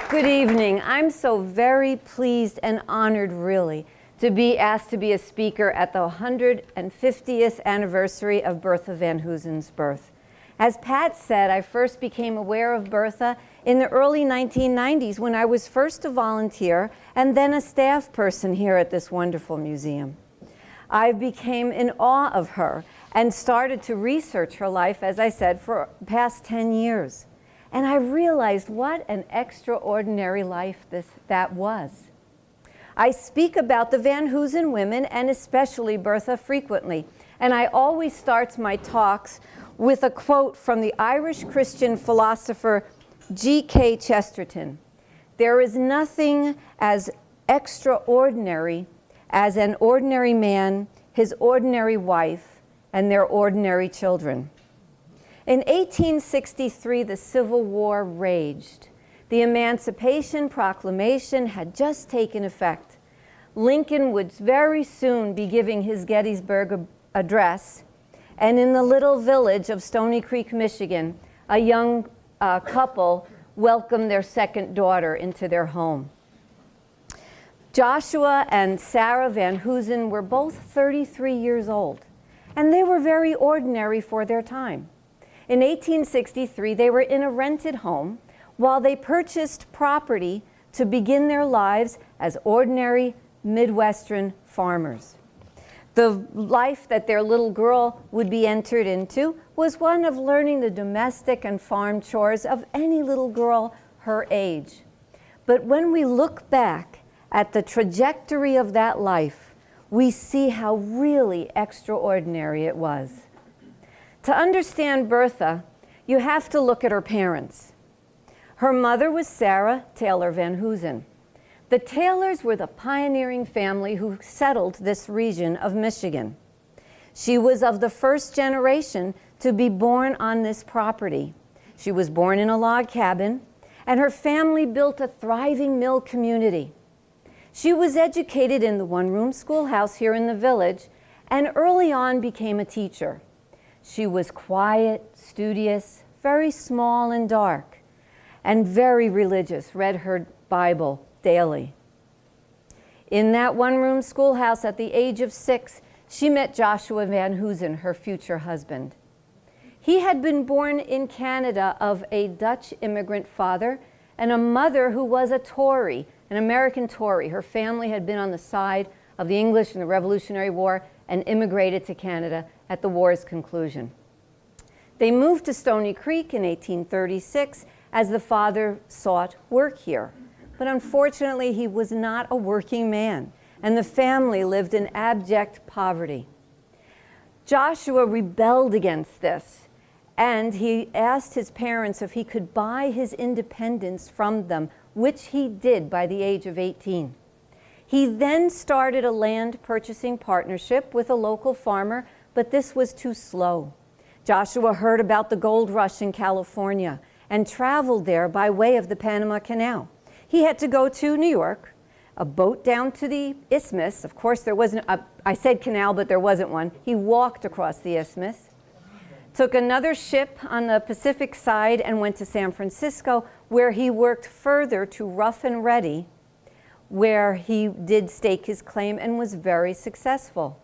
Good evening. I'm so very pleased and honored, really, to be asked to be a speaker at the 150th anniversary of Bertha Van Hoosen's birth. As Pat said, I first became aware of Bertha in the early 1990s when I was first a volunteer and then a staff person here at this wonderful museum. I became in awe of her and started to research her life, as I said, for the past 10 years. And I realized what an extraordinary life that was. I speak about the Van Hoosen women and especially Bertha frequently. And I always start my talks with a quote from the Irish Christian philosopher G.K. Chesterton. There is nothing as extraordinary as an ordinary man, his ordinary wife, and their ordinary children. In 1863, the Civil War raged. The Emancipation Proclamation had just taken effect. Lincoln would very soon be giving his Gettysburg Address, and in the little village of Stony Creek, Michigan, a young couple welcomed their second daughter into their home. Joshua and Sarah Van Hoosen were both 33 years old, and they were very ordinary for their time. In 1863, they were in a rented home while they purchased property to begin their lives as ordinary Midwestern farmers. The life that their little girl would be entered into was one of learning the domestic and farm chores of any little girl her age. But when we look back at the trajectory of that life, we see how really extraordinary it was. To understand Bertha, you have to look at her parents. Her mother was Sarah Taylor Van Hoosen. The Taylors were the pioneering family who settled this region of Michigan. She was of the first generation to be born on this property. She was born in a log cabin, and her family built a thriving mill community. She was educated in the one-room schoolhouse here in the village, and early on became a teacher. She was quiet, studious, very small and dark, and very religious, read her Bible daily. In that one-room schoolhouse at the age of 6, she met Joshua Van Hoosen, her future husband. He had been born in Canada of a Dutch immigrant father and a mother who was a Tory, an American Tory. Her family had been on the side of the English in the Revolutionary War and immigrated to Canada at the war's conclusion. They moved to Stony Creek in 1836 as the father sought work here. But unfortunately, he was not a working man, and the family lived in abject poverty. Joshua rebelled against this, and he asked his parents if he could buy his independence from them, which he did by the age of 18. He then started a land purchasing partnership with a local farmer, but this was too slow. Joshua heard about the gold rush in California and traveled there by way of the Panama Canal. He had to go to New York, a boat down to the isthmus. Of course, there wasn't I said canal, but there wasn't one. He walked across the isthmus, took another ship on the Pacific side and went to San Francisco, where he worked further to Rough and Ready, where he did stake his claim and was very successful.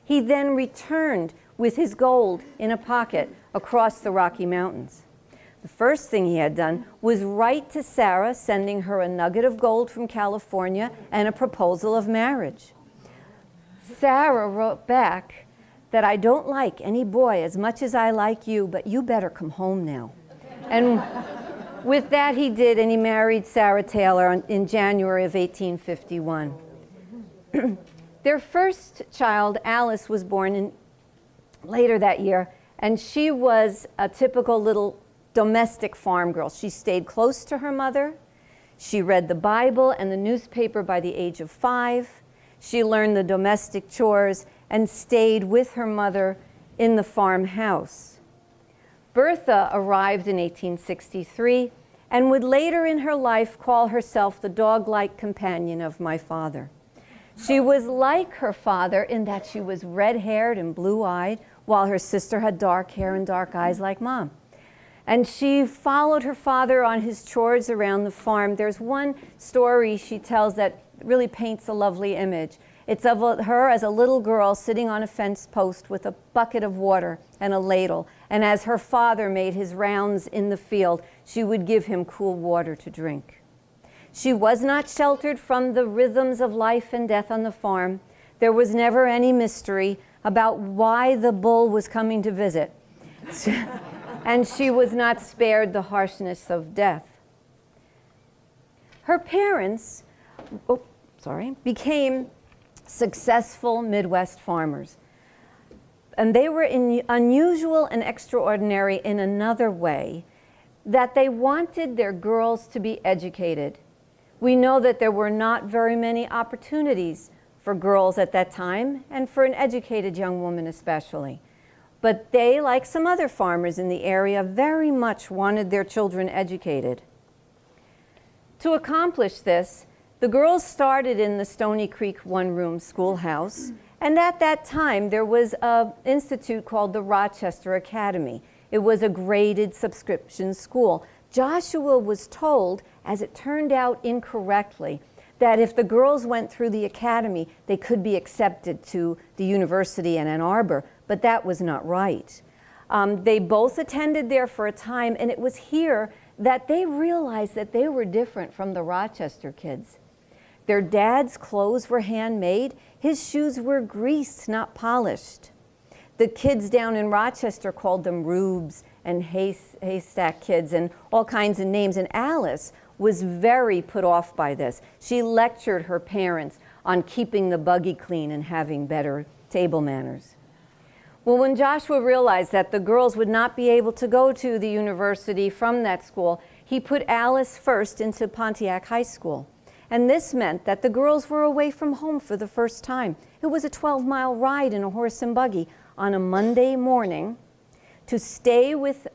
He then returned with his gold in a pocket across the Rocky Mountains. The first thing he had done was write to Sarah, sending her a nugget of gold from California and a proposal of marriage. Sarah wrote back that I don't like any boy as much as I like you, but you better come home now. And with that he did, and he married Sarah Taylor in January of 1851. Their first child, Alice, was born later that year, and she was a typical little domestic farm girl. She stayed close to her mother. She read the Bible and the newspaper by the age of 5. She learned the domestic chores and stayed with her mother in the farmhouse. Bertha arrived in 1863 and would later in her life call herself the dog-like companion of my father. She was like her father in that she was red-haired and blue-eyed, while her sister had dark hair and dark eyes like Mom. And she followed her father on his chores around the farm. There's one story she tells that really paints a lovely image. It's of her as a little girl sitting on a fence post with a bucket of water and a ladle. And as her father made his rounds in the field, she would give him cool water to drink. She was not sheltered from the rhythms of life and death on the farm. There was never any mystery about why the bull was coming to visit. And she was not spared the harshness of death. Her parents became successful Midwest farmers. And they were unusual and extraordinary in another way, that they wanted their girls to be educated. We know that there were not very many opportunities for girls at that time, and for an educated young woman especially. But they, like some other farmers in the area, very much wanted their children educated. To accomplish this, the girls started in the Stony Creek one-room schoolhouse, and at that time there was an institute called the Rochester Academy. It was a graded subscription school. Joshua was told, as it turned out incorrectly, that if the girls went through the academy, they could be accepted to the university in Ann Arbor, but that was not right. They both attended there for a time, and it was here that they realized that they were different from the Rochester kids. Their dad's clothes were handmade. His shoes were greased, not polished. The kids down in Rochester called them rubes and haystack kids and all kinds of names. And Alice was very put off by this. She lectured her parents on keeping the buggy clean and having better table manners. Well, when Joshua realized that the girls would not be able to go to the university from that school, he put Alice first into Pontiac High School. And this meant that the girls were away from home for the first time. It was a 12-mile ride in a horse and buggy on a Monday morning to stay with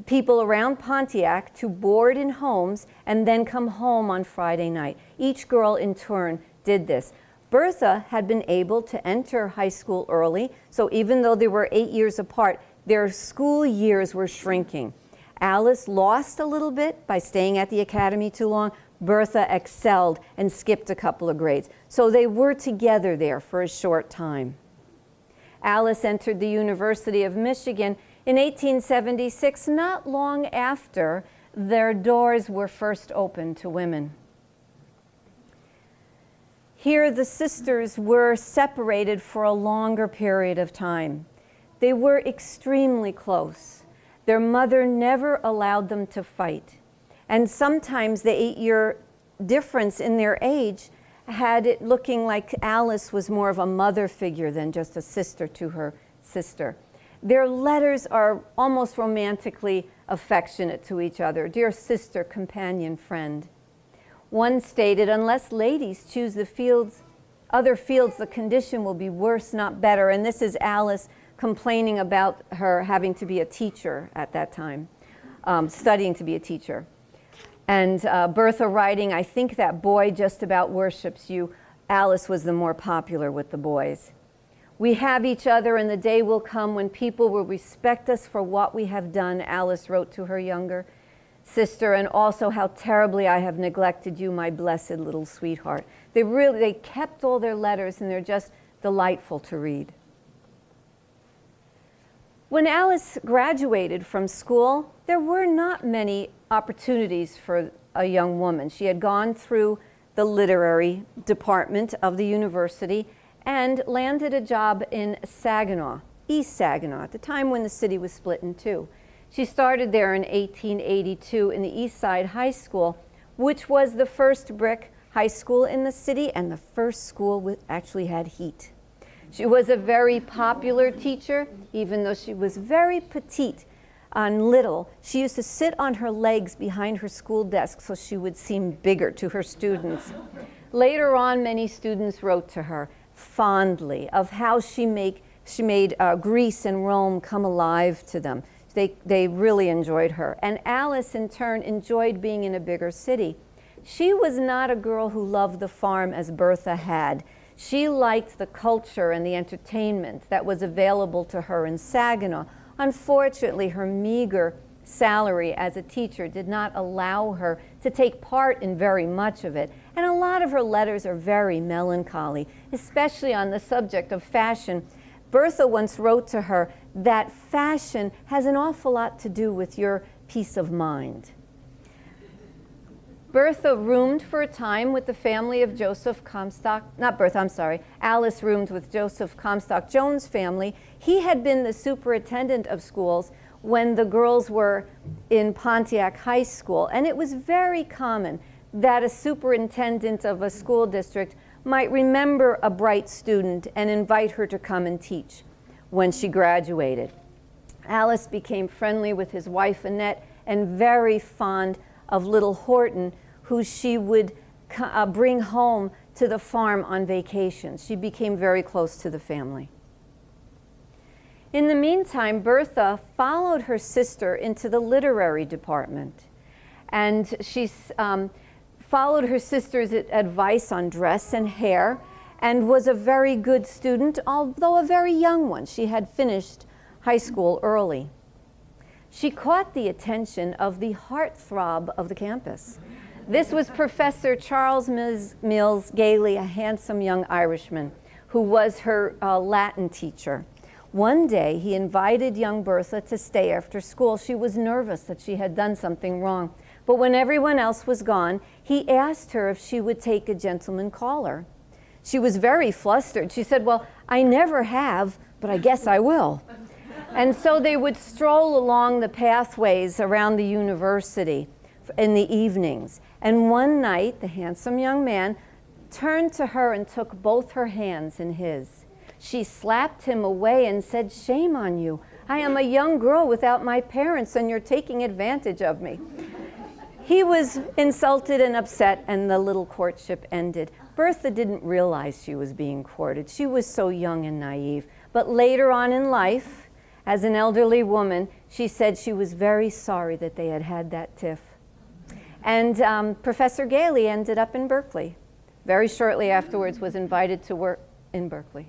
people around Pontiac, to board in homes, and then come home on Friday night. Each girl in turn did this. Bertha had been able to enter high school early, so even though they were 8 years apart, their school years were shrinking. Alice lost a little bit by staying at the academy too long. Bertha excelled and skipped a couple of grades. So they were together there for a short time. Alice entered the University of Michigan in 1876, not long after their doors were first opened to women. Here the sisters were separated for a longer period of time. They were extremely close. Their mother never allowed them to fight. And sometimes the 8-year difference in their age had it looking like Alice was more of a mother figure than just a sister to her sister. Their letters are almost romantically affectionate to each other. Dear sister, companion, friend. One stated, unless ladies choose the other fields, the condition will be worse, not better. And this is Alice complaining about her having to be a teacher at that time, studying to be a teacher. And Bertha writing, I think that boy just about worships you. Alice was the more popular with the boys. We have each other, and the day will come when people will respect us for what we have done, Alice wrote to her younger sister, and also how terribly I have neglected you, my blessed little sweetheart. They kept all their letters, and they're just delightful to read. When Alice graduated from school, there were not many opportunities for a young woman. She had gone through the literary department of the university and landed a job in Saginaw, East Saginaw, at the time when the city was split in two. She started there in 1882 in the East Side High School, which was the first brick high school in the city and the first school that actually had heat. She was a very popular teacher, even though she was very petite and little. She used to sit on her legs behind her school desk so she would seem bigger to her students. Later on, many students wrote to her fondly of how she made Greece and Rome come alive to them. They really enjoyed her. And Alice, in turn, enjoyed being in a bigger city. She was not a girl who loved the farm as Bertha had. She liked the culture and the entertainment that was available to her in Saginaw. Unfortunately, her meager salary as a teacher did not allow her to take part in very much of it. And a lot of her letters are very melancholy, especially on the subject of fashion. Bertha once wrote to her that fashion has an awful lot to do with your peace of mind. Bertha roomed for a time with the family of Joseph Comstock, not Bertha, I'm sorry, Alice roomed with Joseph Comstock Jones' family. He had been the superintendent of schools when the girls were in Pontiac High School, and it was very common that a superintendent of a school district might remember a bright student and invite her to come and teach when she graduated. Alice became friendly with his wife Annette and very fond of little Horton, who she would bring home to the farm on vacations. She became very close to the family. In the meantime, Bertha followed her sister into the literary department, and she followed her sister's advice on dress and hair and was a very good student, although a very young one. She had finished high school early. She caught the attention of the heartthrob of the campus. This was Professor Charles Mills Gailey, a handsome young Irishman who was her Latin teacher. One day, he invited young Bertha to stay after school. She was nervous that she had done something wrong. But when everyone else was gone, he asked her if she would take a gentleman caller. She was very flustered. She said, "Well, I never have, but I guess I will." And so they would stroll along the pathways around the university in the evenings. And one night, the handsome young man turned to her and took both her hands in his. She slapped him away and said, "Shame on you. I am a young girl without my parents, and you're taking advantage of me." He was insulted and upset, and the little courtship ended. Bertha didn't realize she was being courted. She was so young and naive. But later on in life, as an elderly woman, she said she was very sorry that they had had that tiff. And Professor Gailey ended up in Berkeley. Very shortly afterwards was invited to work in Berkeley.